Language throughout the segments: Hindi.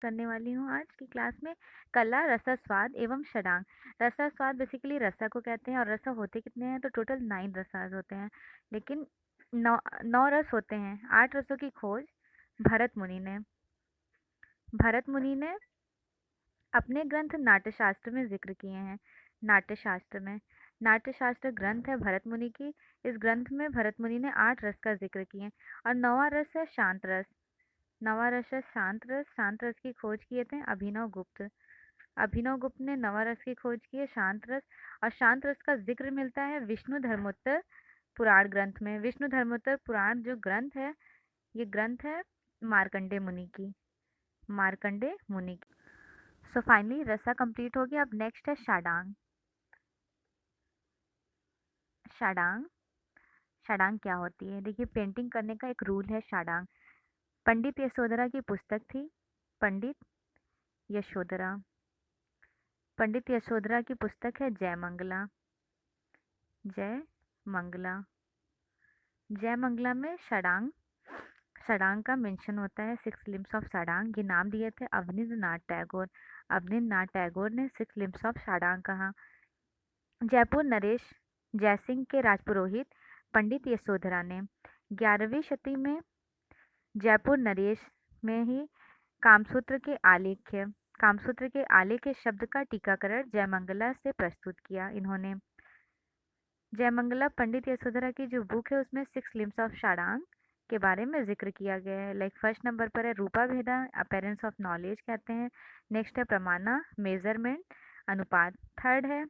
करने वाली हूँ आज की क्लास में कला, रसास्वाद एवं षडांग। रसास्वाद बेसिकली रसा को कहते हैं और रसा होते कितने हैं, तो टोटल 9 रसास होते हैं, लेकिन 9 रस होते हैं। 8 रसों की खोज भरत मुनि ने भरत मुनि ने अपने ग्रंथ नाट्यशास्त्र में जिक्र किए हैं। नाट्यशास्त्र ग्रंथ है भरत मुनि की। इस ग्रंथ में भरत मुनि ने 8 रस का जिक्र किए और 9वां रस है शांत रस। 9वां रस है शांत रस। शांत रस की खोज किए थे अभिनव गुप्त। अभिनव गुप्त ने 9वां रस की खोज की है शांत रस। और शांत रस का जिक्र मिलता है विष्णु धर्मोत्तर पुराण ग्रंथ में। विष्णु धर्मोत्तर पुराण जो ग्रंथ है, ये ग्रंथ है मार्कंडे मुनि की। सो फाइनली रसा कंप्लीट हो गया। अब नेक्स्ट है षडांग। षडांग षडांग क्या होती है? देखिए, पेंटिंग करने का एक रूल है षडांग। पंडित यशोधरा की पुस्तक थी। पंडित यशोधरा पंडित यशोधरा की पुस्तक है जयमंगला। जय मंगला जय मंगला में षडांग षडांग का मेंशन होता है। 6 लिम्स ऑफ षडांग। ये नाम दिए थे अवनींद्रनाथ टैगोर। अवनींद्रनाथ टैगोर ने 6 लिम्स ऑफ षडांग कहा। जयपुर नरेश जयसिंह के राजपुरोहित पंडित यशोधरा ने 11वीं शती में जयपुर नरेश में ही कामसूत्र के आलेख्य शब्द का टीकाकरण जयमंगला से प्रस्तुत किया इन्होंने। जयमंगला पंडित यशोधरा की जो बुक है उसमें 6 लिम्स ऑफ षडांग के बारे में जिक्र किया गया है। लाइक फर्स्ट नंबर पर है रूपा भेदा, अपेरेंस ऑफ नॉलेज कहते हैं। नेक्स्ट है प्रमाणा, मेजरमेंट, अनुपात। थर्ड है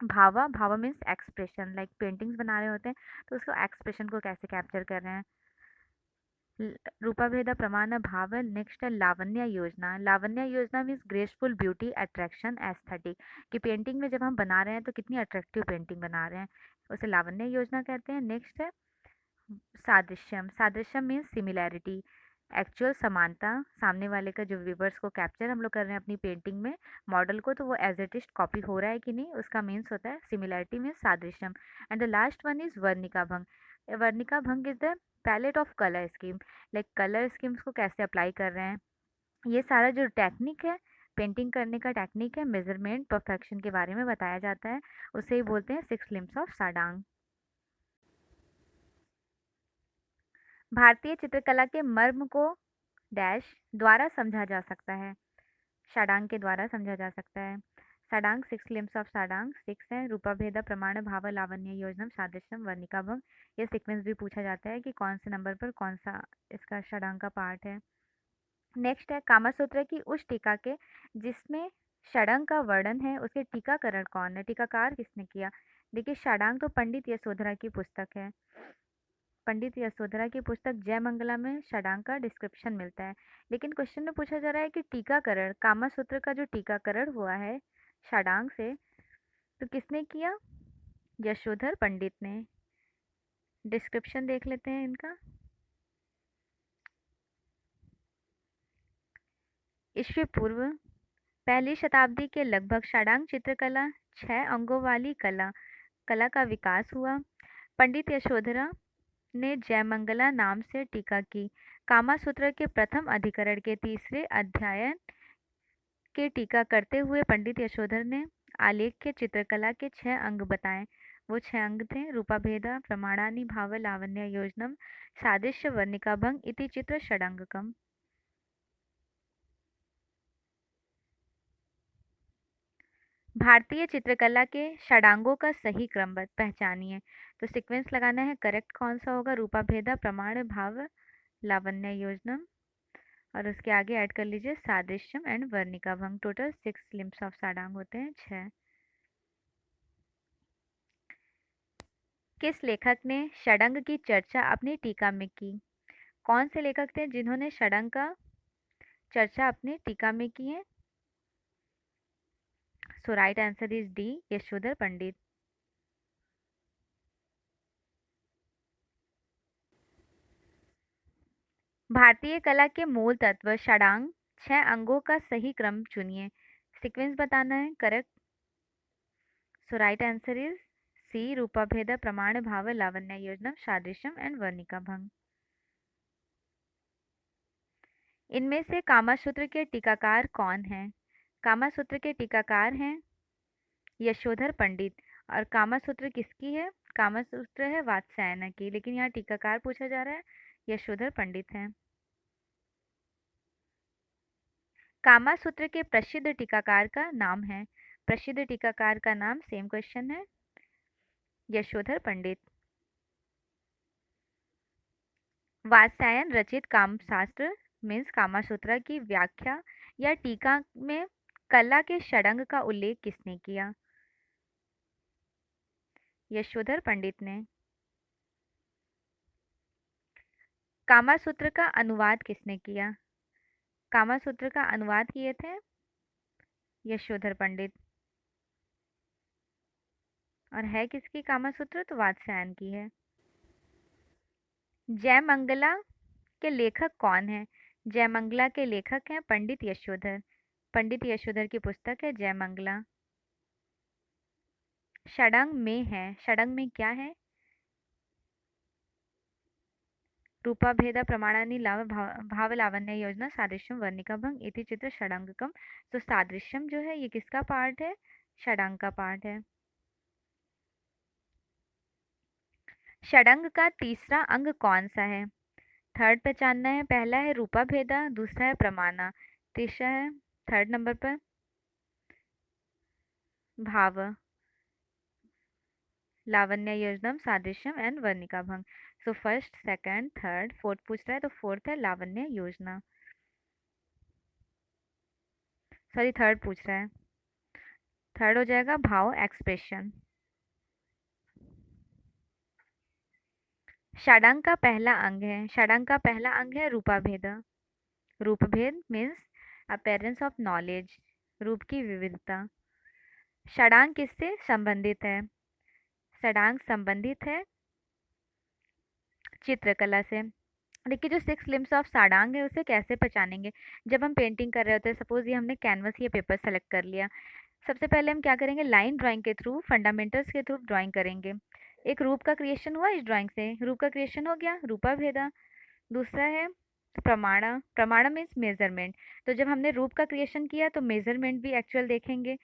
भावा मीन्स एक्सप्रेशन। लाइक पेंटिंग्स बना रहे होते हैं तो उसको एक्सप्रेशन को कैसे कैप्चर कर रहे हैं। रूपा भेदा, प्रमाण, भाव। नेक्स्ट है लावण्य योजना। लावण्य योजना means graceful, beauty, attraction, aesthetic. कि पेंटिंग में जब हम बना रहे हैं तो कितनी अट्रैक्टिव पेंटिंग बना रहे हैं, उसे लावण्य योजना कहते हैं। नेक्स्ट है सादृश्यम। सादृश्यम मीन्स सिमिलैरिटी, एक्चुअल समानता। सामने वाले का जो व्यूवर्स को कैप्चर हम लोग कर रहे हैं अपनी पेंटिंग में, मॉडल को, तो वो एज इट इज कॉपी हो रहा है कि नहीं, उसका मीन्स होता है सिमिलैरिटी मीन्स सादृश्यम। And the last one is वर्णिका भंग। वर्णिका भंग is the palette of colour scheme. Like colour schemes को कैसे अप्लाई कर रहे हैं, ये सारा जो टेक्निक है, पेंटिंग करने का टेक्निक है, मेजरमेंट, परफेक्शन के बारे में बताया जाता है। उसे ही बोलते हैं 6 लिम्स ऑफ षडांग। भारतीय चित्रकला के मर्म को डैश द्वारा समझा जा सकता है। षडांग के द्वारा समझा जा सकता है। षडांग 6 लिम्स ऑफ षडांग 6 है। रूपा भेदा, प्रमाण, भाव, लावण्य योजनम, सादृश्यम, वर्णिका भंग। ये सीक्वेंस भी पूछा जाता है कि कौन से नंबर पर कौन सा इसका षडांग का पार्ट है। नेक्स्ट है कामसूत्र की उस टीका के जिसमें षडंग का वर्णन है, उसके टीकाकरण कौन है, टीकाकार किसने किया। देखिए, षडांग तो पंडित यशोधरा की पुस्तक है। पंडित यशोधरा की पुस्तक जयमंगला में षडांग का डिस्क्रिप्शन मिलता है। लेकिन क्वेश्चन में पूछा जा रहा है कि टीकाकरण, कामसूत्र का जो टीकाकरण हुआ है षडांग से, तो किसने किया? यशोधर पंडित ने। डिस्क्रिप्शन देख लेते हैं इनका। ईस्वी पूर्व पहली शताब्दी के लगभग षडांग चित्रकला 6 अंगों वाली कला कला का विकास हुआ। पंडित यशोधरा ने जयमंगला नाम से टीका की। कामासूत्र के प्रथम अधिकरण के तीसरे अध्याय के टीका करते हुए पंडित यशोधर ने आलेख्य चित्रकला के 6 अंग बताए। वो 6 अंग थे रूपा भेदा, प्रमाणानि, भाव, लावण्य योजनम, सादृश्य, वर्णिका भंग इति चित्र षडंगकम। भारतीय चित्रकला के षडांगों का सही क्रम पहचानिए। तो सीक्वेंस लगाना है, करेक्ट कौन सा होगा? रूपा भेदा, प्रमाण, भाव, लावण्य योजनम, और उसके आगे ऐड कर लीजिए सादृश्यम एंड वर्णिका भंग। टोटल 6 लिम्स ऑफ षडांग होते हैं, 6। किस लेखक ने षडंग की चर्चा अपनी टीका में की? कौन से लेखक थे जिन्होंने षडंग का चर्चा अपनी टीका में की है? So right answer is D, Yashodhar Pandit. भारतीय कला के मूल तत्व षडांग 6 अंगों का सही क्रम चुनिए। सीक्वेंस बताना है, correct. So right answer is C, रूपभेद प्रमाण भाव लावण्य योजना सादृश्यम एंड वर्णिका भंग। इनमें से कामसूत्र के टीकाकार कौन हैं? कामसूत्र के टीकाकार हैं यशोधर पंडित। और कामसूत्र किसकी है? कामसूत्र है वात्स्यायन की, लेकिन यहाँ टीकाकार पूछा जा रहा है, यशोधर पंडित हैं। कामसूत्र के प्रसिद्ध टीकाकार का नाम है, प्रसिद्ध टीकाकार का नाम, सेम क्वेश्चन है, यशोधर पंडित। वात्स्यायन रचित कामशास्त्र मीन्स कामसूत्र की व्याख्या या टीका में कला के षडंग का उल्लेख किसने किया? यशोधर पंडित ने। कामसूत्र का अनुवाद किसने किया? कामसूत्र का अनुवाद किए थे यशोधर पंडित। और है किसकी कामसूत्र? तो वात्स्यायन की है। जयमंगला के लेखक कौन है? जयमंगला के लेखक हैं पंडित यशोधर। पंडित यशोधर की पुस्तक है जयमंगला। षडंग में है, षडंग में क्या है? रूपभेद प्रमाणानि भाव लावण्य योजना सादृश्यम वर्णिका भंग इति चित्र षडंगकम। तो सादृश्यम जो है ये किसका पार्ट है? षडंग का पार्ट है। षडंग का तीसरा अंग कौन सा है? थर्ड पहचानना है। पहला है रूपभेदा, दूसरा है प्रमाणा, तीसरा है थर्ड नंबर पर भाव लावण्य योजनम सादृश्यम एंड वर्णिका भंग। So first, second, third, fourth पूछ रहा है, तो फोर्थ है लावण्य योजना। सॉरी, थर्ड पूछ रहा है, थर्ड हो जाएगा भाव एक्सप्रेशन। षडंग का पहला अंग है, षडंग का पहला अंग है रूपभेद। रूपभेद मीन्स अपेयरेंस ऑफ नॉलेज, रूप की विविधता। षडांग किससे संबंधित है? षडांग संबंधित है चित्रकला से। देखिए, जो 6 लिम्स ऑफ षडांग है उसे कैसे पहचानेंगे? जब हम पेंटिंग कर रहे होते हैं, सपोज ये हमने कैनवस या पेपर सेलेक्ट कर लिया, सबसे पहले हम क्या करेंगे? लाइन ड्राइंग के थ्रू, फंडामेंटल्स के थ्रू ड्राइंग करेंगे। एक रूप का क्रिएशन हुआ इस ड्राइंग से, रूप का क्रिएशन हो गया, रूपा भेदा। दूसरा है प्रमाणा, प्रमाणा मीन्स मेजरमेंट। तो जब हमने रूप का क्रिएशन किया तो मेजरमेंट भी एक्चुअल देखेंगे,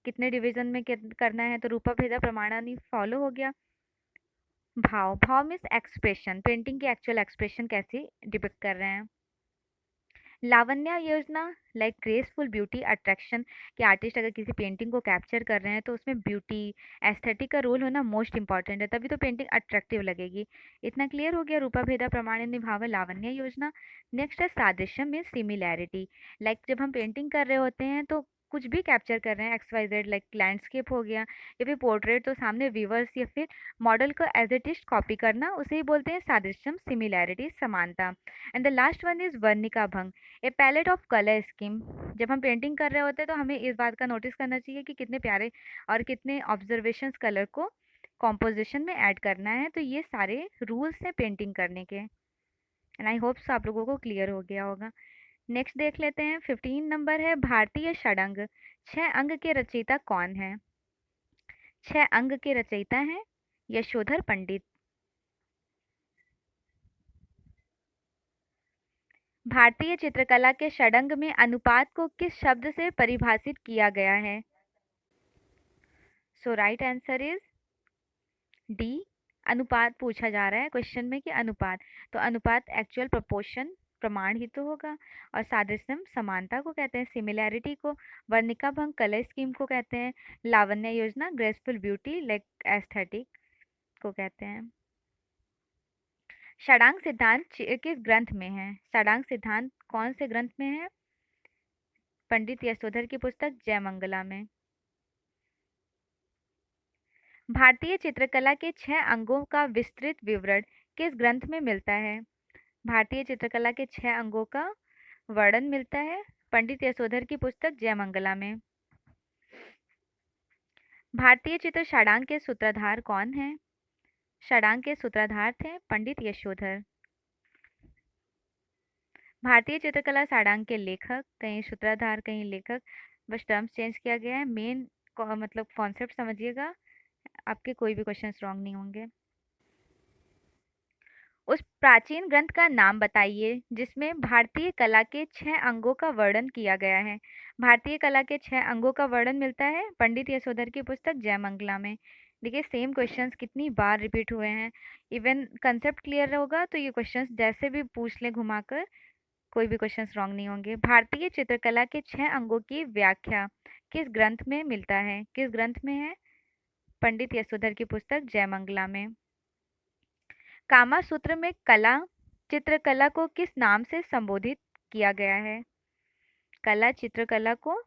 कितने डिवीजन में करना है, तो रूपा भेदा प्रमाणा नहीं फॉलो हो गया। भाव, भाव मीन्स एक्सप्रेशन, पेंटिंग की एक्चुअल एक्सप्रेशन कैसी डिपिक्ट कर रहे हैं। लावण्य योजना लाइक ग्रेसफुल ब्यूटी अट्रैक्शन, कि आर्टिस्ट अगर किसी पेंटिंग को कैप्चर कर रहे हैं तो उसमें ब्यूटी एस्थेटिक का रोल होना मोस्ट इंपॉर्टेंट है, तभी तो पेंटिंग अट्रैक्टिव लगेगी। इतना क्लियर हो गया रूपा भेदा प्रमाण निभाव लावण्य योजना। नेक्स्ट है सादृश्यम मीन सिमिलैरिटी, लाइक जब हम पेंटिंग कर रहे होते हैं तो कुछ भी कैप्चर कर रहे हैं, X Y Z, like landscape हो गया या फिर पोर्ट्रेट, तो सामने व्यूवर्स या फिर मॉडल को एज इट इज कॉपी करना, उसे ही बोलते हैं सादृश्यम, सिमिलैरिटी, समानता। And the last one is वर्णिका भंग, ए पैलेट ऑफ कलर स्कीम। जब हम पेंटिंग कर रहे होते हैं तो हमें इस बात का नोटिस करना चाहिए कि कितने प्यारे और कितने ऑब्जर्वेशंस कलर को कॉम्पोजिशन में ऐड करना है। तो ये सारे रूल्स हैं पेंटिंग करने के, एंड आई होप आप लोगों को क्लियर हो गया होगा। नेक्स्ट देख लेते हैं, 15 नंबर है भारतीय षडंग। 6 अंग के रचयिता कौन है? 6 अंग के रचयिता हैं यशोधर पंडित। भारतीय चित्रकला के षडंग में अनुपात को किस शब्द से परिभाषित किया गया है? So right answer is D, अनुपात पूछा जा रहा है क्वेश्चन में, कि अनुपात, तो अनुपात एक्चुअल प्रोपोर्शन, प्रमाण ही तो होगा। और सादृश्यम समानता को कहते हैं, सिमिलैरिटी को। वर्णिका भंग कलर स्कीम को कहते हैं। लावण्य योजना ग्रेसफुल ब्यूटी लाइक एस्थेटिक को कहते हैं। षडांग सिद्धांत किस ग्रंथ में है? षडांग सिद्धांत कौन से ग्रंथ में है? पंडित यशोधर की पुस्तक जयमंगला में। भारतीय चित्रकला के 6 अंगों का विस्तृत विवरण किस ग्रंथ में मिलता है? भारतीय चित्रकला के 6 अंगों का वर्णन मिलता है पंडित यशोधर की पुस्तक जयमंगला में। भारतीय चित्र षडांग के सूत्रधार कौन हैं? षडांग के सूत्रधार थे पंडित यशोधर। भारतीय चित्रकला षडांग के लेखक, कहीं सूत्रधार कहीं लेखक, बस टर्म्स चेंज किया गया है, मेन मतलब कॉन्सेप्ट समझिएगा, आपके कोई भी क्वेश्चंस रॉन्ग नहीं होंगे। उस प्राचीन ग्रंथ का नाम बताइए जिसमें भारतीय कला के 6 अंगों का वर्णन किया गया है। भारतीय कला के 6 अंगों का वर्णन मिलता है पंडित यशोधर की पुस्तक जयमंगला में। देखिए सेम क्वेश्चंस कितनी बार रिपीट हुए हैं। इवन कंसेप्ट क्लियर होगा तो ये क्वेश्चंस जैसे भी पूछ ले घुमाकर, कोई भी क्वेश्चंस रॉन्ग नहीं होंगे। भारतीय चित्रकला के 6 अंगों की व्याख्या किस ग्रंथ में मिलता है? किस ग्रंथ में है? पंडित यशोधर की पुस्तक जयमंगला में। कामा सूत्र में कला चित्रकला को किस नाम से संबोधित किया गया है? कला चित्रकला को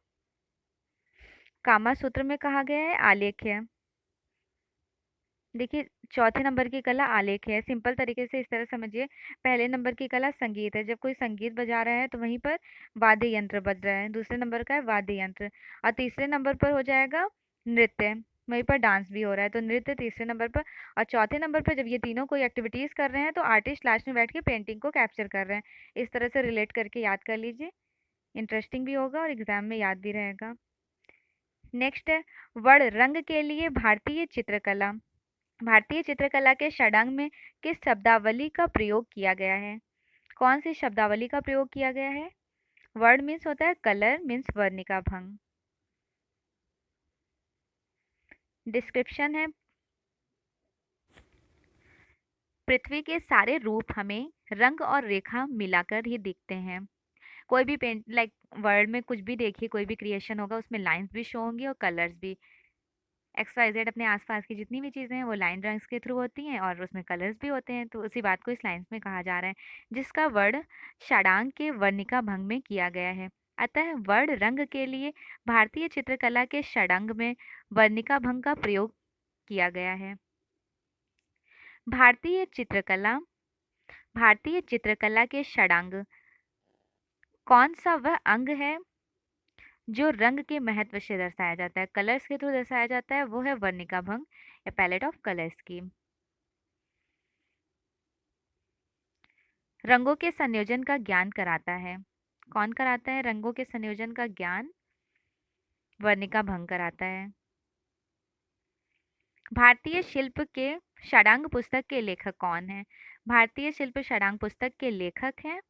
कामा सूत्र में कहा गया है आलेख्य। देखिए चौथे नंबर की कला आलेख्य है। सिंपल तरीके से इस तरह समझिए, पहले नंबर की कला संगीत है, जब कोई संगीत बजा रहा है तो वहीं पर वाद्य यंत्र बज रहा है। दूसरे नंबर का है वाद्य यंत्र। और तीसरे नंबर पर हो जाएगा नृत्य, वहीं पर डांस भी हो रहा है, तो नृत्य तीसरे नंबर पर। और चौथे नंबर पर जब ये तीनों कोई एक्टिविटीज कर रहे हैं तो आर्टिस्ट लास्ट में बैठ के पेंटिंग को कैप्चर कर रहे हैं। इस तरह से रिलेट करके याद कर लीजिए, इंटरेस्टिंग भी होगा और एग्जाम में याद भी रहेगा। नेक्स्ट है वर्ण रंग के लिए भारतीय चित्रकला। भारतीय चित्रकला के षडांग में किस शब्दावली का प्रयोग किया गया है? कौन सी शब्दावली का प्रयोग किया गया है? वर्ड मीन्स होता है कलर मीन्स वर्णिका भंग। डिस्क्रिप्शन है पृथ्वी के सारे रूप हमें रंग और रेखा मिलाकर ही दिखते हैं। कोई भी पेंट लाइक वर्ड में कुछ भी देखिए, कोई भी क्रिएशन होगा उसमें लाइंस भी शो होंगी और कलर्स भी। एक्स वाई जेड अपने आसपास की जितनी भी चीज़ें हैं वो लाइन ड्राइंग्स के थ्रू होती हैं और उसमें कलर्स भी होते हैं, तो उसी बात को इस लाइंस में कहा जा रहा है जिसका वर्ण षडांग के वर्णिका भंग में किया गया है। अतः वर्ण रंग के लिए भारतीय चित्रकला के षडांग में वर्णिका भंग का प्रयोग किया गया है। भारतीय चित्रकला भारतीय चित्रकला के षडांग कौन सा वह अंग है जो रंग के महत्व से दर्शाया जाता है, कलर्स के थ्रू दर्शाया जाता है, वो है वर्णिका भंग या पैलेट ऑफ कलर स्कीम। रंगों के संयोजन का ज्ञान कराता है। कौन कराता है रंगों के संयोजन का ज्ञान? वर्णिका भंग कराता है। भारतीय शिल्प के षडांग पुस्तक के लेखक कौन है? भारतीय शिल्प षडांग पुस्तक के लेखक हैं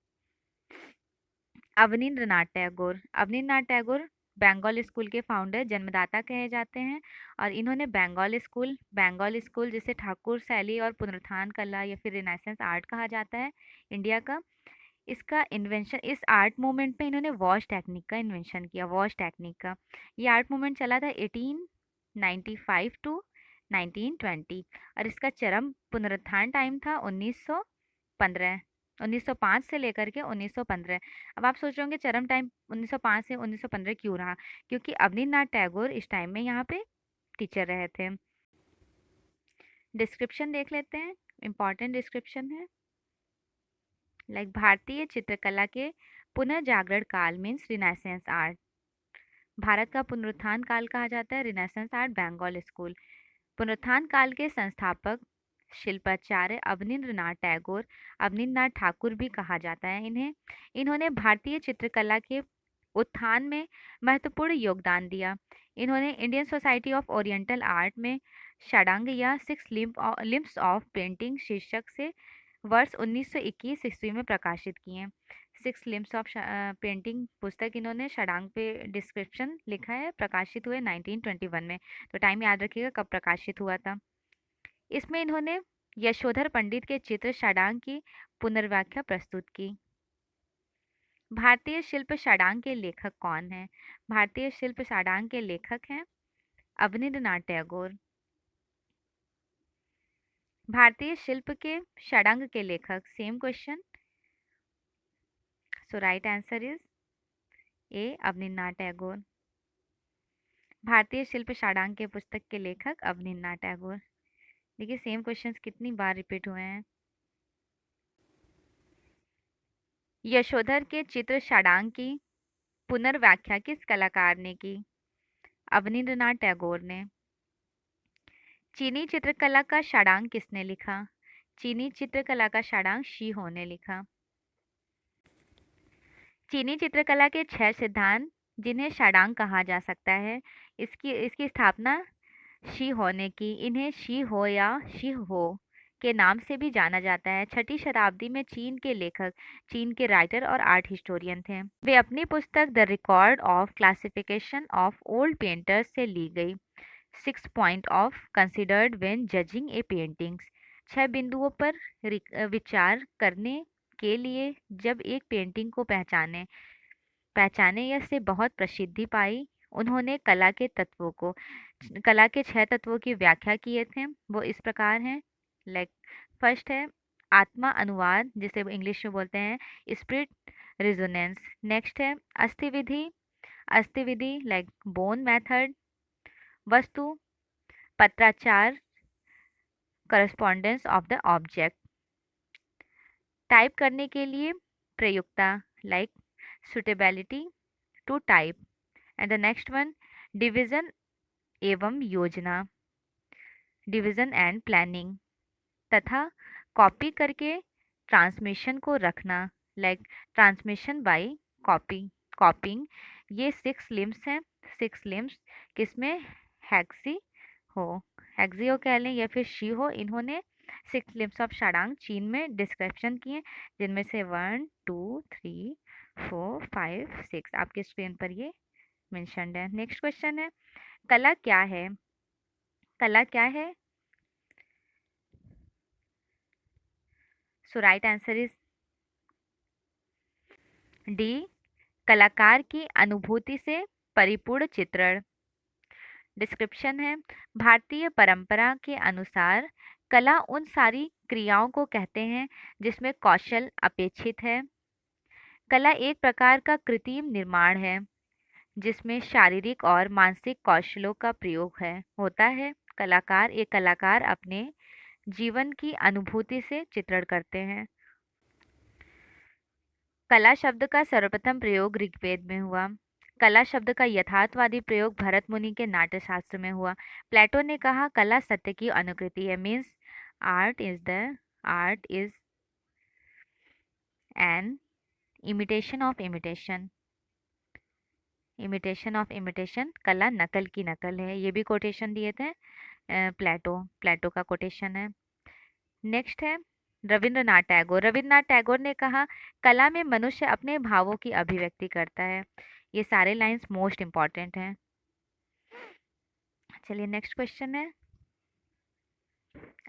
अवनींद्रनाथ टैगोर। अवनींद्रनाथ टैगोर बंगाल स्कूल के फाउंडर जन्मदाता कहे जाते हैं और इन्होंने बंगाल स्कूल जिसे ठाकुर शैली और पुनरुत्थान कला या फिर रिनाइसेंस आर्ट कहा जाता है इंडिया का, इसका इन्वेंशन इस आर्ट मूवमेंट में इन्होंने वॉश टेक्निक का इन्वेंशन किया। वॉश टेक्निक का ये आर्ट मूवमेंट चला था 1895 टू 1920 और इसका चरम पुनरुत्थान टाइम था 1915 1905 से लेकर के 1915। अब आप सोच रहे होंगे चरम टाइम 1905 से 1915 क्यों रहा? क्योंकि अवनींद्रनाथ टैगोर इस टाइम में यहाँ पे टीचर रहे थे। डिस्क्रिप्शन देख लेते हैं, इंपॉर्टेंट डिस्क्रिप्शन है। लाइक भारतीय चित्रकला के पुनर्जागरण काल मीन्स रिनाइसेंस आर्ट। भारत का पुनरुत्थान काल कहा जाता है रिनाइसेंस आर्ट बंगाल स्कूल। पुनरुत्थान काल के संस्थापक शिल्पाचार्य अवनींद्रनाथ टैगोर, अवनींद्रनाथ ठाकुर भी कहा जाता है इन्हें। इन्होंने भारतीय चित्रकला के उत्थान में महत्वपूर्ण योगदान दिया। इन्होंने Indian society of oriental art में षडांग या सिक्स लिम्स ऑफ पेंटिंग शीर्षक से वर्ष 1921 ईस्वी में प्रकाशित किए। सिक्स लिम्स ऑफ पेंटिंग पुस्तक इन्होंने षडांग पे डिस्क्रिप्शन लिखा है, प्रकाशित हुए 1921 में। तो टाइम याद रखिएगा कब प्रकाशित हुआ था। इसमें इन्होंने यशोधर पंडित के चित्र षडांग की पुनर्व्याख्या प्रस्तुत की। भारतीय शिल्प षडांग के लेखक कौन हैं? भारतीय शिल्प षडांग के लेखक हैं अवनींद्रनाथ टैगोर। भारतीय शिल्प के षडांग के लेखक, same question, so right answer is a Abanindranath Tagore. भारतीय शिल्प षडांग के पुस्तक के लेखक अवनींद्रनाथ टैगोर। देखिए सेम क्वेश्चंस कितनी बार रिपीट हुए हैं। यशोधर के चित्र षडांग की पुनर्व्याख्या किस कलाकार ने की? अवनींद्रनाथ टैगोर ने। चीनी चित्रकला का षडांग किसने लिखा? चीनी चित्रकला का षडांग शी हो ने लिखा। चीनी चित्रकला के 6 सिद्धांत जिन्हें षडांग कहा जा सकता है, इसकी इसकी स्थापना शी होने की। इन्हें शी हो या शी हो के नाम से भी जाना जाता है। छठी शताब्दी में चीन के लेखक, चीन के राइटर और आर्ट हिस्टोरियन थे। वे अपनी पुस्तक the record of classification of old painters से ली गई। 6 point of considered when judging A paintings. 6 बिंदुओं पर विचार करने के लिए जब एक पेंटिंग को पहचाने पहचाने या से बहुत प्रसिद्धि पाई। उन्होंने कला के 6 तत्वों की व्याख्या किए थे। वो इस प्रकार हैं। लाइक फर्स्ट है आत्मा अनुवाद, जिसे इंग्लिश में बोलते हैं स्पिरिट रिजोनेंस। नेक्स्ट है अस्थि विधि लाइक बोन मेथड। वस्तु पत्राचार correspondence of the object. Type करने के लिए प्रयुक्ता like suitability to type. And the next one division एवं योजना, डिवीजन एंड प्लानिंग। तथा कॉपी करके ट्रांसमिशन को रखना like transmission by copy copying. ये 6 लिम्स हैं। 6 लिम्स किसमें हैक्सी हो हैक्सी हो कह लें या फिर शी हो। इन्होंने 6 लिम्स ऑफ शाडांग चीन में डिस्क्रिप्शन किए, जिनमें से 1 2 3 4 5 6 आपके स्क्रीन पर ये मेंशन्ड है। नेक्स्ट क्वेश्चन है कला क्या है? कला क्या है? So right answer is D, कलाकार की अनुभूति से परिपूर्ण चित्रण। डिस्क्रिप्शन है भारतीय परंपरा के अनुसार कला उन सारी क्रियाओं को कहते हैं जिसमें कौशल अपेक्षित है। कला एक प्रकार का कृत्रिम निर्माण है जिसमें शारीरिक और मानसिक कौशलों का प्रयोग है होता है। एक कलाकार अपने जीवन की अनुभूति से चित्रण करते हैं। कला शब्द का सर्वप्रथम प्रयोग ऋग्वेद में हुआ। कला शब्द का यथार्थवादी प्रयोग भरत मुनि के नाट्य शास्त्र में हुआ। प्लेटो ने कहा कला सत्य की अनुकृति है। Means art is an imitation of imitation. Imitation of imitation, कला नकल की नकल है। ये भी कोटेशन दिए थे प्लेटो का कोटेशन है। नेक्स्ट है रविंद्रनाथ टैगोर ने कहा कला में मनुष्य अपने भावों की अभिव्यक्ति करता है। ये सारे लाइंस मोस्ट इंपॉर्टेंट हैं। चलिए नेक्स्ट क्वेश्चन है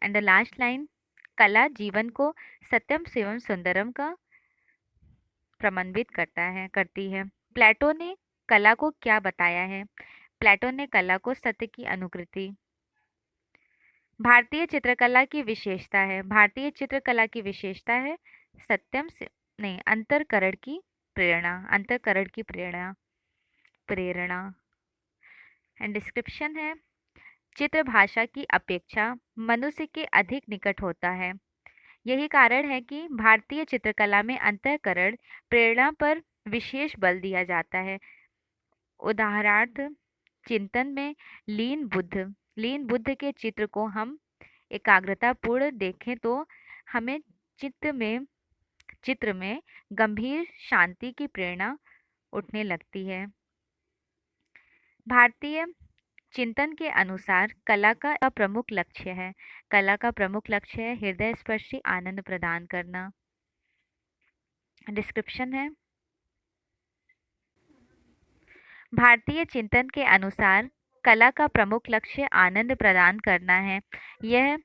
एंड द लास्ट लाइन कला जीवन को सत्यम शिवम सुंदरम का प्रमाणित करती है। प्लेटो ने कला को क्या बताया है? प्लेटो ने कला को सत्य की अनुकृति। भारतीय चित्रकला की विशेषता है सत्यम से नहीं अंतरकरण की प्रेरणा। एंड डिस्क्रिप्शन है चित्र भाषा की अपेक्षा मनुष्य के अधिक निकट होता है। यही कारण है कि भारतीय चित्रकला में अंतःकरण प्रेरणा पर विशेष बल दिया जाता है। उदाहरणार्थ चिंतन में लीन बुद्ध के चित्र को हम एकाग्रता पूर्ण देखें तो हमें चित्र में गंभीर शांति की प्रेरणा उठने लगती है। भारतीय चिंतन के अनुसार कला का प्रमुख लक्ष्य है हृदय स्पर्शी आनंद प्रदान करना। डिस्क्रिप्शन है भारतीय चिंतन के अनुसार कला का प्रमुख लक्ष्य आनंद प्रदान करना है। यह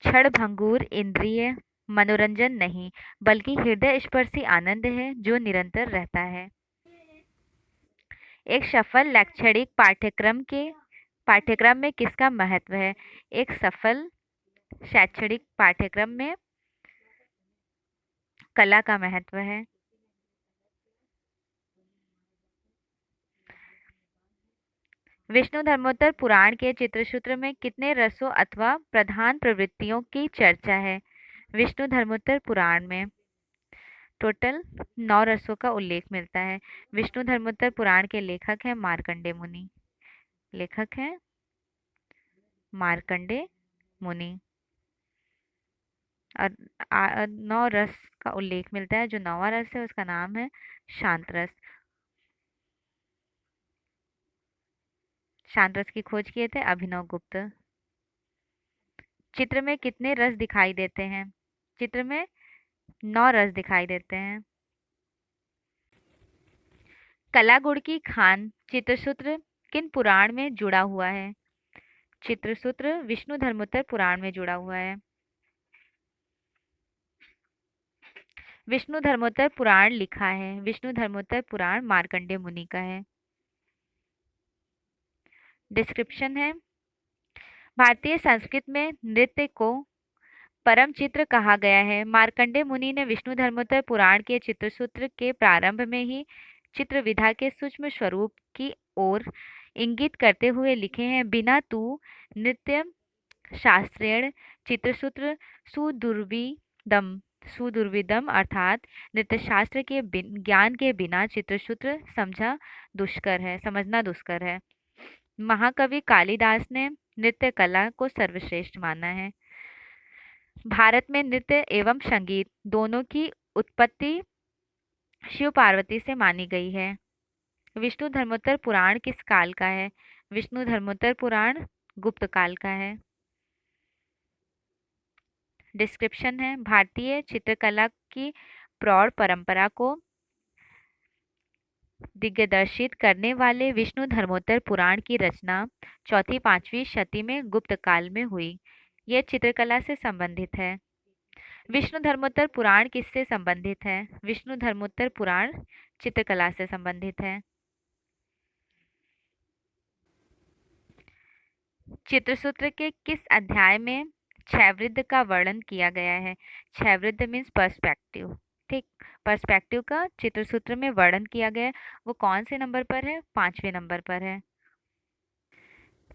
क्षणभंगुर इंद्रिय मनोरंजन नहीं बल्कि हृदय स्पर्शी आनंद है जो निरंतर रहता है। एक सफल शैक्षणिक पाठ्यक्रम में किसका महत्व है? एक सफल शैक्षणिक पाठ्यक्रम में कला का महत्व है। विष्णु धर्मोत्तर पुराण के चित्रसूत्र में कितने रसों अथवा प्रधान प्रवृत्तियों की चर्चा है? विष्णु धर्मोत्तर पुराण में टोटल 9 रसों का उल्लेख मिलता है। विष्णु धर्मोत्तर पुराण के लेखक हैं मार्कंडे मुनि। और 9 रस का उल्लेख मिलता है। जो 9वां रस है उसका नाम है शांत रस। शांत रस की खोज किए थे अभिनव गुप्त। चित्र में कितने रस दिखाई देते हैं? चित्र में 9 रस दिखाई देते हैं। कला गुण की खान चित्रसूत्र किन पुराण में जुड़ा हुआ है? चित्रसूत्र विष्णु धर्मोत्तर पुराण में जुड़ा हुआ है। विष्णु धर्मोत्तर पुराण लिखा है। विष्णु धर्मोत्तर पुराण मार्कंडेय मुनि का है। डिस्क्रिप्शन है, भारतीय संस्कृत में नृत्य को परम चित्र कहा गया है। मार्कंडेय मुनि ने विष्णु धर्मोत्तर पुराण के चित्रसूत्र के प्रारंभ में ही चित्र विधा के सूक्ष्म स्वरूप की ओर इंगित करते हुए लिखे हैं। बिना तू नृत्य शास्त्रेण चित्रसूत्र सुदुर्विदम सुदुर्विदम अर्थात नृत्य शास्त्र के ज्ञान के बिना चित्रसूत्र समझना दुष्कर है। महाकवि कालिदास ने नृत्य कला को सर्वश्रेष्ठ माना है। भारत में नृत्य एवं संगीत दोनों की उत्पत्ति शिव पार्वती से मानी गई है। विष्णु धर्मोत्तर पुराण किस काल का है? विष्णु धर्मोत्तर पुराण गुप्त काल का है। डिस्क्रिप्शन है, भारतीय चित्रकला की प्रौढ़ परंपरा को दिग्दर्शित करने वाले विष्णु धर्मोत्तर पुराण की रचना 4वीं-5वीं शती में गुप्त काल में हुई। यह चित्रकला से संबंधित है। विष्णु धर्मोत्तर पुराण किससे संबंधित है? विष्णु धर्मोत्तर पुराण चित्रकला से संबंधित है। चित्रसूत्र के किस अध्याय में क्षयवृत्त का वर्णन किया गया है? क्षयवृत्त मीन्स पर्सपेक्टिव। ठीक, पर्सपेक्टिव का चित्रसूत्र में वर्णन किया गया है। वो कौन से नंबर पर है? 5वें नंबर पर है।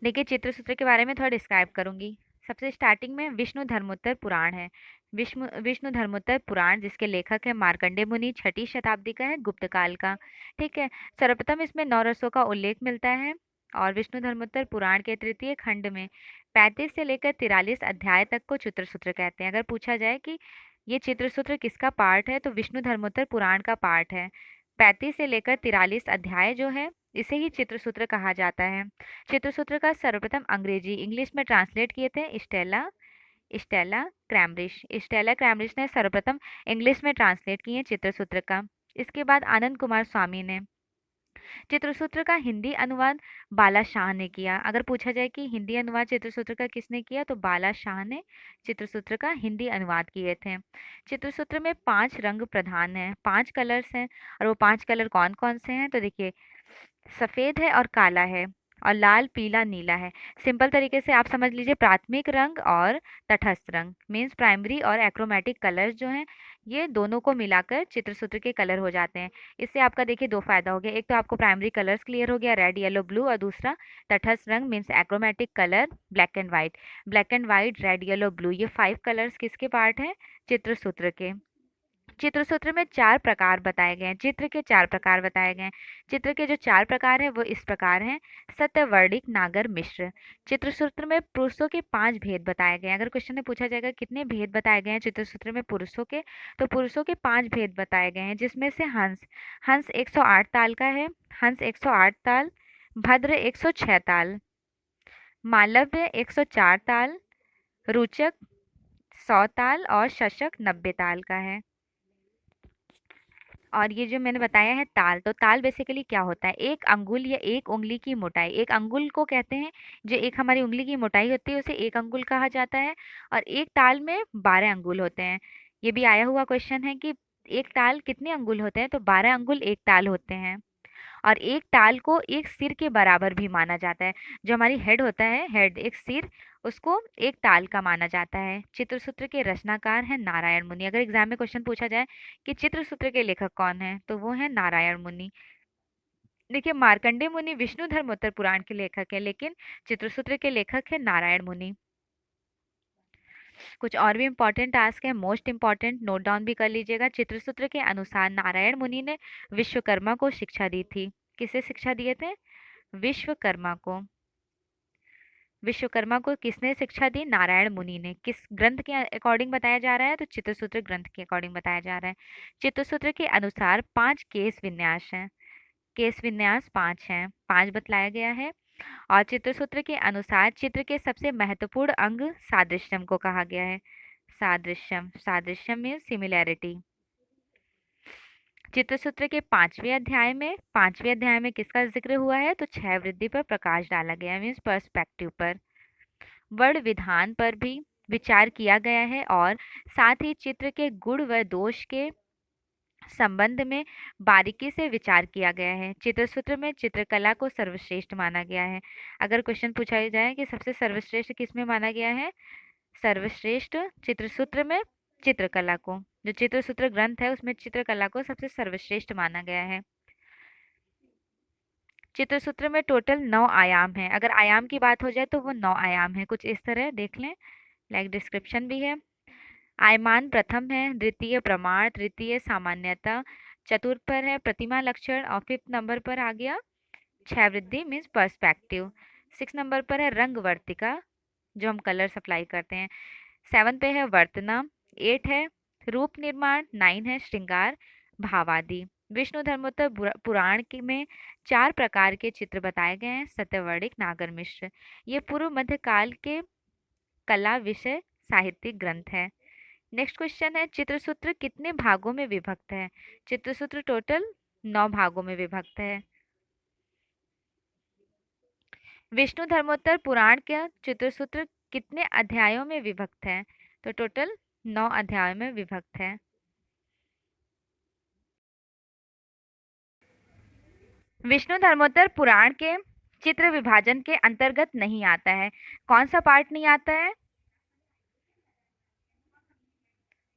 देखिए, चित्रसूत्र के बारे में थोड़ा डिस्क्राइब करूंगी। सबसे स्टार्टिंग में विष्णु धर्मोत्तर पुराण है। विष्णु धर्मोत्तर पुराण जिसके लेखक है मार्कंडेय मुनि, 6ठी शताब्दी का है, गुप्त काल का। ठीक है, सर्वप्रथम इसमें 9 रसों का उल्लेख मिलता है और विष्णु धर्मोत्तर पुराण के तृतीय खंड में 35 से लेकर 43 अध्याय तक को चित्रसूत्र कहते हैं। अगर पूछा जाए कि ये चित्रसूत्र किसका पार्ट है, तो विष्णु धर्मोत्तर पुराण का पार्ट है। 35 से लेकर 43 अध्याय जो है इसे ही चित्रसूत्र कहा जाता है। चित्रसूत्र का सर्वप्रथम अंग्रेजी इंग्लिश में ट्रांसलेट किए थे स्टेला क्रैमरिश ने सर्वप्रथम इंग्लिश में ट्रांसलेट किए चित्रसूत्र का। इसके बाद आनंद कुमार स्वामी ने चित्रसूत्र का हिंदी अनुवाद बाला शाह ने किया। अगर पूछा जाए कि हिंदी अनुवाद चित्रसूत्र का किसने किया, तो बाला शाह ने चित्रसूत्र का हिंदी अनुवाद किए थे। चित्रसूत्र में 5 रंग प्रधान हैं, 5 कलर्स हैं, और वो 5 कलर कौन कौन से हैं? तो देखिए, सफ़ेद है और काला है और लाल, पीला, नीला है। सिंपल तरीके से आप समझ लीजिए, प्राथमिक रंग और तटस्थ रंग मीन्स प्राइमरी और एक्रोमेटिक कलर्स जो हैं, ये दोनों को मिलाकर चित्रसूत्र के कलर हो जाते हैं। इससे आपका देखिए 2 फायदा हो गया। एक तो आपको प्राइमरी कलर्स क्लियर हो गया, रेड, येलो, ब्लू, और दूसरा तटस्थ रंग means achromatic colour, black and white. Black and white, red, yellow, blue, ये 5 कलर्स किसके पार्ट हैं? चित्रसूत्र के। चित्रसूत्र में 4 प्रकार बताए गए हैं। चित्र के 4 प्रकार बताए गए हैं। चित्र के जो 4 प्रकार हैं वो इस प्रकार हैं: सत्यवर्णिक, नागर, मिश्र। चित्रसूत्र में पुरुषों के 5 भेद बताए गए हैं। अगर क्वेश्चन में पूछा जाएगा कितने भेद बताए गए हैं चित्रसूत्र में पुरुषों के, तो पुरुषों के 5 भेद बताए गए हैं, जिसमें से हंस 108 ताल का है। हंस 108 ताल, भद्र 106 ताल, मालव्य 104 ताल, रुचक 100 ताल और शशक 90 ताल का है। और ये जो मैंने बताया है ताल, तो ताल बेसिकली क्या होता है? एक अंगुल या एक उंगली की मोटाई। एक अंगुल को कहते हैं, जो एक हमारी उंगली की मोटाई होती है उसे एक अंगुल कहा जाता है। और एक ताल में 12 अंगुल होते हैं। ये भी आया हुआ क्वेश्चन है कि एक ताल कितने अंगुल होते हैं, तो 12 अंगुल एक ताल होते हैं। और एक ताल को एक सिर के बराबर भी माना जाता है। जो हमारी हेड होता है, हेड एक सिर, उसको एक ताल का माना जाता है। चित्रसूत्र के रचनाकार हैं नारायण मुनि। अगर एग्जाम में क्वेश्चन पूछा जाए कि चित्रसूत्र के लेखक कौन है, तो वो है नारायण मुनि। देखिए, मार्कंडेय मुनि विष्णु धर्मोत्तर पुराण के लेखक है, लेकिन चित्रसूत्र के लेखक है नारायण मुनि। कुछ और भी इम्पोर्टेंट टास्क है, मोस्ट इम्पोर्टेंट, नोट डाउन भी कर लीजिएगा। चित्रसूत्र के अनुसार नारायण मुनि ने विश्वकर्मा को शिक्षा दी थी। किसे शिक्षा दिए थे? विश्वकर्मा को। विश्वकर्मा को किसने शिक्षा दी? नारायण मुनि ने। किस ग्रंथ के अकॉर्डिंग बताया जा रहा है? तो चित्रसूत्र ग्रंथ के अकॉर्डिंग बताया जा रहा है। चित्रसूत्र के अनुसार 5 केस विन्यास हैं। केस विन्यास 5 हैं, 5 बतलाया गया है। और चित्रसूत्र के अनुसार चित्र के सबसे महत्वपूर्ण अंग सादृश्यम को कहा गया है। सादृश्यम, सादृश्यम में सिमिलैरिटी। चित्रसूत्र के पांचवें अध्याय में किसका जिक्र हुआ है? तो क्षय वृद्धि पर प्रकाश डाला गया, मीन्स पर्सपेक्टिव पर। वर्ण विधान पर भी विचार किया गया है और साथ ही चित्र के गुण व दोष के संबंध में बारीकी से विचार किया गया है। चित्रसूत्र में चित्रकला को सर्वश्रेष्ठ माना गया है। अगर क्वेश्चन पूछा जाए कि सबसे सर्वश्रेष्ठ किसमें माना गया है? सर्वश्रेष्ठ चित्रसूत्र में चित्रकला को, जो चित्रसूत्र ग्रंथ है उसमें चित्रकला को सबसे सर्वश्रेष्ठ माना गया है। चित्रसूत्र में टोटल 9 आयाम हैं। अगर आयाम की बात हो जाए तो वो 9 आयाम है, कुछ इस तरह देख लें, लाइक डिस्क्रिप्शन भी है। आयमान प्रथम है, द्वितीय प्रमाण, तृतीय सामान्यता, चतुर्थ पर है प्रतिमा लक्षण और 5th नंबर पर आ गया क्षय वृद्धि मीन्स पर्सपेक्टिव। 6 नंबर पर है रंग वर्तिका, जो हम कलर सप्लाई करते हैं। 7 पे है वर्तना, 8 है रूप निर्माण, 9 है श्रृंगार भावादि। विष्णु धर्मोत्तर पुराण में 4 प्रकार के चित्र बताए गए हैं, सत्यवर्णिक, नागर मिश्र। ये पूर्व मध्य काल के कला विषय साहित्यिक ग्रंथ है। नेक्स्ट क्वेश्चन है, चित्रसूत्र कितने भागों में विभक्त है? चित्रसूत्र टोटल 9 भागों में विभक्त है। विष्णु धर्मोत्तर पुराण का चित्रसूत्र कितने अध्यायों में विभक्त है? तो टोटल 9 अध्यायों में विभक्त है। विष्णु धर्मोत्तर पुराण के चित्र विभाजन के अंतर्गत नहीं आता है। कौन सा पार्ट नहीं आता है?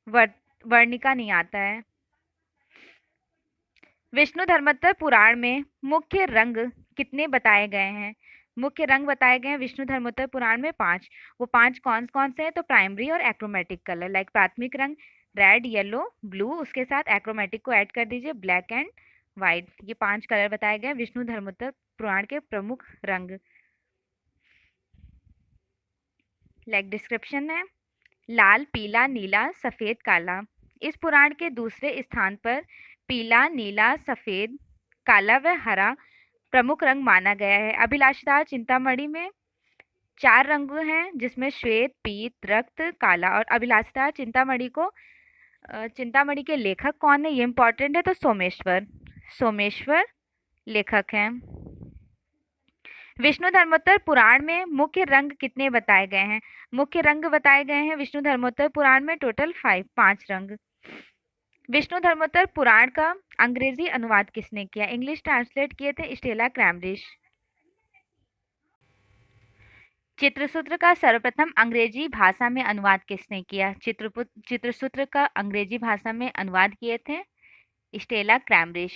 वर्णिका नहीं आता है। विष्णु धर्मोत्तर पुराण में मुख्य रंग कितने बताए गए हैं? मुख्य रंग बताए गए हैं विष्णु धर्मोत्तर पुराण में 5। वो 5 कौन कौन से हैं? तो प्राइमरी और एक्रोमेटिक कलर, लाइक प्राथमिक रंग रेड, येलो, ब्लू, उसके साथ एक्रोमेटिक को ऐड कर दीजिए ब्लैक एंड व्हाइट। ये 5 कलर बताए गए हैं विष्णु धर्मोत्तर पुराण के प्रमुख रंग। लाइक डिस्क्रिप्शन है, लाल, पीला, नीला, सफेद, काला। इस पुराण के दूसरे स्थान पर पीला, नीला, सफेद, काला व हरा प्रमुख रंग माना गया है। अभिलाषिता चिंतामणि में 4 रंग हैं, जिसमें श्वेत, पीत, रक्त, काला। और अभिलाषिता चिंतामणि को चिंतामणि के लेखक कौन है, ये इंपॉर्टेंट है, तो सोमेश्वर। सोमेश्वर लेखक हैं। विष्णु धर्मोत्तर पुराण में मुख्य रंग कितने बताए गए हैं? मुख्य रंग बताए गए हैं विष्णु धर्मोत्तर पुराण में टोटल 5 रंग। विष्णु धर्मोत्तर पुराण का अंग्रेजी अनुवाद किसने किया? इंग्लिश ट्रांसलेट किए थे स्टेला क्रैमब्रिज। चित्रसूत्र का सर्वप्रथम अंग्रेजी भाषा में अनुवाद किसने किया? चित्रसूत्र का अंग्रेजी भाषा में अनुवाद किए थे स्टेला क्रैमब्रिज।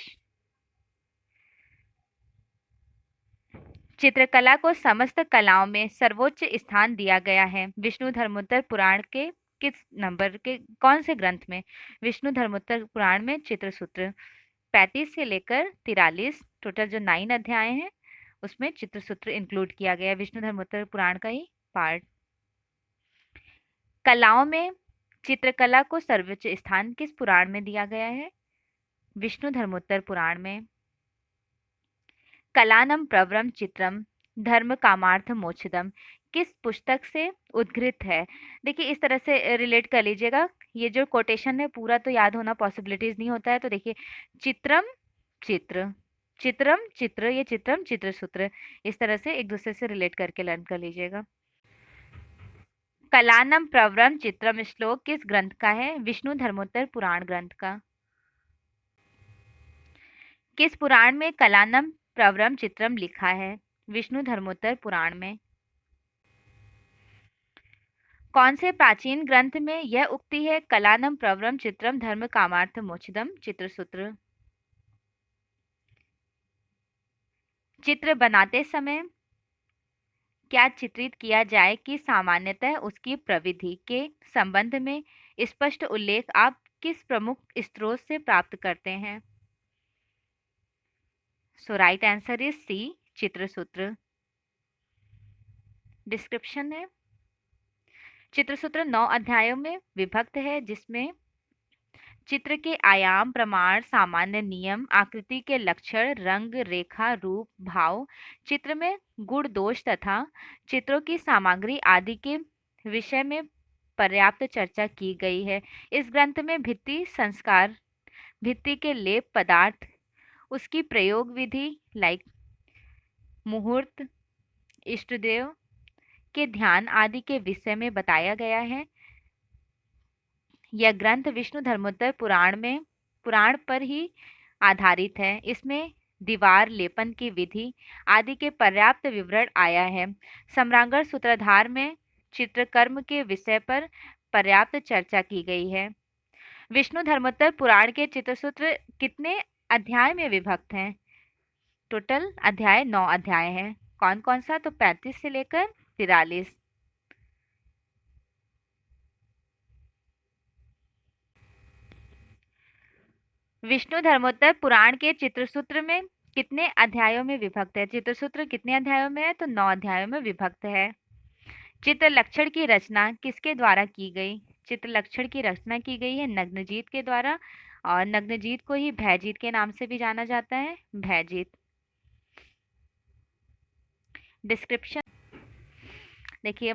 चित्रकला को समस्त कलाओं में सर्वोच्च स्थान दिया गया है विष्णु धर्मोत्तर पुराण के किस नंबर के कौन से ग्रंथ में? विष्णु धर्मोत्तर पुराण में चित्रसूत्र 35 से लेकर 43 टोटल जो 9 अध्याय हैं उसमें चित्रसूत्र इंक्लूड किया गया है, विष्णु धर्मोत्तर पुराण का ही पार्ट। कलाओं में चित्रकला को सर्वोच्च स्थान किस पुराण में दिया गया है? विष्णु धर्मोत्तर पुराण में। कलानम प्रवरम चित्रम धर्म कामार्थ मोक्षदम किस पुस्तक से उद्धृत है? देखिए इस तरह से रिलेट कर लीजिएगा, ये जो कोटेशन है पूरा तो याद होना पॉसिबिलिटीज नहीं होता है। तो देखिए चित्रम चित्र, चित्रम चित्र, ये चित्रम चित्रसूत्र, इस तरह से एक दूसरे से रिलेट करके लर्न कर लीजिएगा। कलानम प्रवरम चित्रम श्लोक किस ग्रंथ का है? विष्णु धर्मोत्तर पुराण ग्रंथ का। किस पुराण में कलानम प्रवरम चित्रम लिखा है? विष्णु धर्मोत्तर पुराण में। कौन से प्राचीन ग्रंथ में यह उक्ति है, कलानम प्रवरम चित्रम धर्म कामार्थ मोक्षदम? चित्रसूत्र। चित्र बनाते समय क्या चित्रित किया जाए कि सामान्यतः उसकी प्रविधि के संबंध में स्पष्ट उल्लेख आप किस प्रमुख स्रोत से प्राप्त करते हैं? So right answer is C, Chitrasutra. Description है, चित्रसूत्र 9 अध्यायों में विभक्त है, जिसमें चित्र के आयाम, प्रमाण, सामान्य नियम, आकृति के लक्षण, रंग, रेखा, रूप, भाव, चित्र में गुण दोष तथा चित्रों की सामग्री आदि के विषय में पर्याप्त चर्चा की गई है। इस ग्रंथ में भित्ति संस्कार, भित्ति के लेप पदार्थ, उसकी प्रयोग विधि लाइक मुहूर्त, इष्टदेव के ध्यान आदि के विषय में बताया गया है। यह ग्रंथ विष्णु धर्मोत्तर पुराण पर ही आधारित है। इसमें दीवार लेपन की विधि आदि के पर्याप्त विवरण आया है। सम्रांगण सूत्रधार में चित्रकर्म के विषय पर पर्याप्त चर्चा की गई है। विष्णु धर्मोत्तर पुराण के चित्रसूत्र कितने अध्याय में विभक्त हैं? टोटल अध्याय 9 अध्याय हैं। कौन कौन सा? तो 35 से लेकर 43। विष्णु धर्मोत्तर पुराण के चित्रसूत्र में कितने अध्यायों में विभक्त है? चित्रसूत्र कितने अध्यायों में है? तो 9 अध्यायों में विभक्त है। चित्र लक्षण की रचना किसके द्वारा की गई? चित्र लक्षण की रचना की गई है नग्नजीत के द्वारा, और नग्नजीत को ही भयजीत के नाम से भी जाना जाता है। भयजीत। डिस्क्रिप्शन देखिए,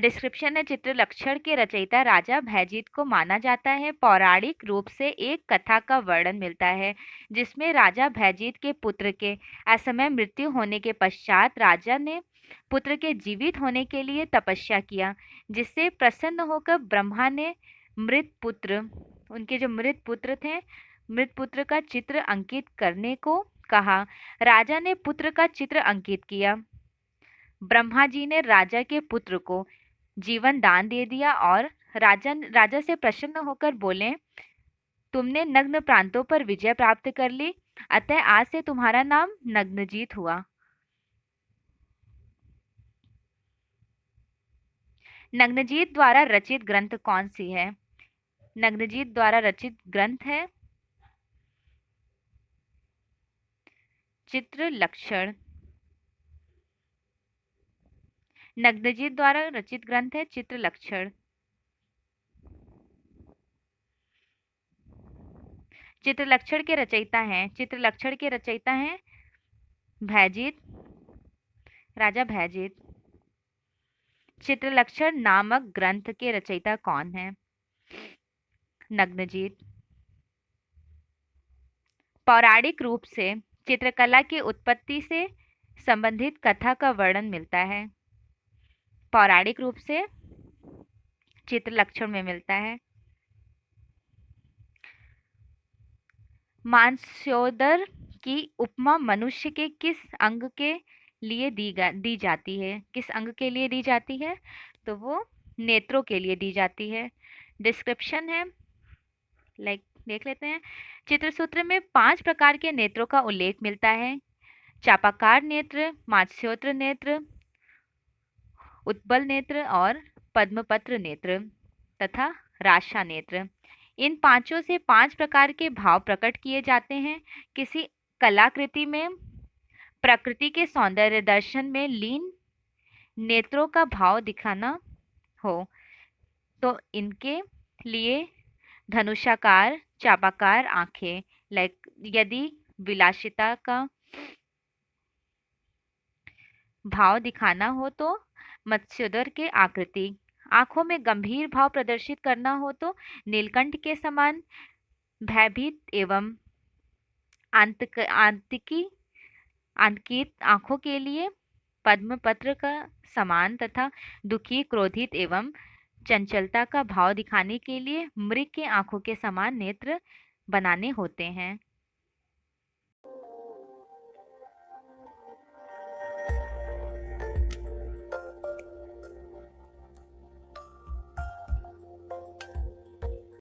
डिस्क्रिप्शन है, चित्र लक्षण के रचयिता राजा भयजीत को माना जाता है। पौराणिक रूप से एक कथा का वर्णन मिलता है जिसमें राजा भयजीत के पुत्र के असमय मृत्यु होने के पश्चात राजा ने पुत्र के जीवित होने के लिए तपस्या किया, जिससे प्रसन्न होकर ब्रह्मा ने मृत पुत्र, उनके जो मृत पुत्र थे, मृत पुत्र का चित्र अंकित करने को कहा। राजा ने पुत्र का चित्र अंकित किया। ब्रह्मा जी ने राजा के पुत्र को जीवन दान दे दिया और राजा से प्रसन्न होकर बोले, तुमने नग्न प्रांतों पर विजय प्राप्त कर ली, अतः आज से तुम्हारा नाम नग्नजीत हुआ। नग्नजीत द्वारा रचित ग्रंथ कौन सी है? नग्नजीत द्वारा रचित ग्रंथ है चित्र लक्षण। नग्नजीत द्वारा रचित ग्रंथ है चित्र लक्षण। चित्रलक्षण के रचयिता हैं भयजीत, राजा भयजीत। चित्रलक्षण नामक ग्रंथ के रचयिता कौन है? नग्नजीत। पौराणिक रूप से चित्रकला की उत्पत्ति से संबंधित कथा का वर्णन मिलता है। पौराणिक रूप से चित्रलक्षण में मिलता है। मानस्योदर की उपमा मनुष्य के किस अंग के लिए दी जाती है? किस अंग के लिए दी जाती है? तो वो नेत्रों के लिए दी जाती है। डिस्क्रिप्शन है, देख लेते हैं। चित्रसूत्र में 5 प्रकार के नेत्रों का उल्लेख मिलता है। चापाकार नेत्र, मात्स्योत्र नेत्र, उत्बल नेत्र और पद्मपत्र नेत्र तथा राशा नेत्र। इन पांचों से 5 प्रकार के भाव प्रकट किए जाते हैं। किसी कलाकृति में प्रकृति के सौंदर्य दर्शन में लीन नेत्रों का भाव दिखाना हो तो इनके लिए धनुषाकार, चापाकार आंखें, यदि विलासिता का भाव दिखाना हो तो मत्स्योदर के आकृति, आंखों में गंभीर भाव प्रदर्शित करना हो तो नीलकंठ के समान, भयभीत एवं आंतकित आंखों के लिए पद्मपत्र का समान तथा दुखी, क्रोधित एवं चंचलता का भाव दिखाने के लिए मृग के आंखों के समान नेत्र बनाने होते हैं।